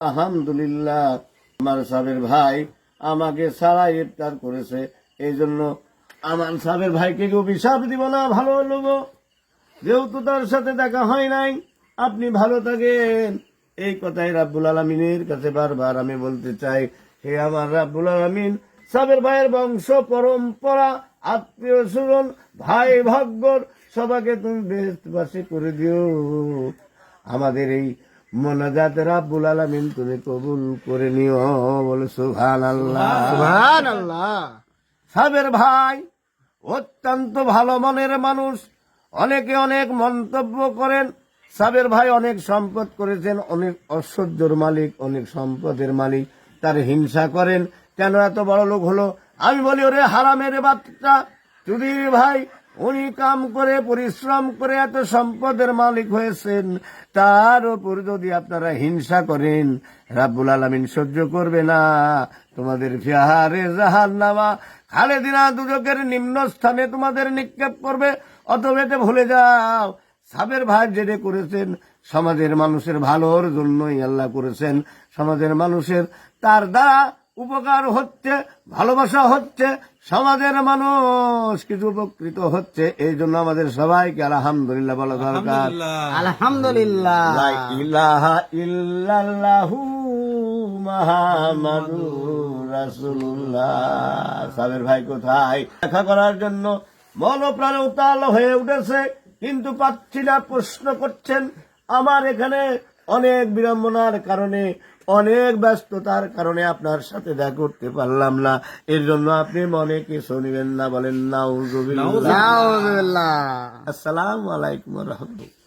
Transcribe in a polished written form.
আলহামদুলিল্লাহ, আমার সাবের ভাই আমাকে সারা ইফতার করেছে, এই জন্য আমার সাবের ভাইকে অভিশাপ দিব না, ভালো লোক, যেহেতু তার সাথে দেখা হয় নাই। আপনি ভালো থাকেন, এই কথাই রাব্বুল আলামিনের কাছে বারবার আমি বলতে চাই। হে আমার রাব্বুল আলামিন, সাবের ভাইয়ের বংশ পরম্পরা, আত্মীয় স্বজন, ভাই ভাগ্যর সবাইকে তুমি বেহেশতবাসী করে দিও। আমাদের এই মোনাজাত রাব্বুল আলামিন তুমি কবুল করে নিও, বলে সুবহানাল্লাহ সুবহানাল্লাহ। সাবের ভাই অত্যন্ত ভালো মনের মানুষ, অনেকে অনেক মন্তব্য করেন। সাবের ভাই অনেক সম্পদ করেছেন, অনেক ঐশ্বর্যের মালিক, অনেক সম্পদের মালিক, তার হিংসা করেন কেন এত বড় লোক হলো। আমি বলি, ওরে হারামের বাচ্চা, চুদির ভাই, উনি কাম করে পরিশ্রম করে এত সম্পদের মালিক হয়েছেন, তার উপর যদি আপনারা হিংসা করেন, রাব্বুল আলামিন সহ্য করবে না। তোমাদের ফিহারে জাহান্নামা খালেদিনা দুজকের নিম্ন স্থানে তোমাদের নিক্ষেপ করবে। অতএব এটা ভুলে যাও, সাবের ভাই যেটা করেছেন সমাজের মানুষের ভালোর জন্যই আল্লাহ করেছেন। সমাজের মানুষের তার দ্বারা উপকার হচ্ছে, ভালোবাসা হচ্ছে, সমাজের মানুষ কিছু উপকৃত হচ্ছে। এই জন্য আমাদের সবাইকে আলহামদুলিল্লাহ বলা দরকার। আলহামদুলিল্লাহ। লা ইলাহা ইল্লাল্লাহু মুহাম্মাদুর রাসূলুল্লাহ। সাবের ভাই কোথায়? দেখা করার জন্য মন প্রাণ উতাল হয়ে উঠেছে, কিন্তু পাচ্ছি না। প্রশ্ন করছেন, আমার এখানে অনেক বিড়ম্বনার কারণে, অনেক ব্যস্ততার কারণে আপনার সাথে দেখা করতে পারলাম না। এর জন্য আপনি মনে কিছু নেবেন না, বলেন নাউজুবিল্লাহ। নাউজুবিল্লাহ। আসসালামু আলাইকুম ওয়া রাহমাতুল্লাহ।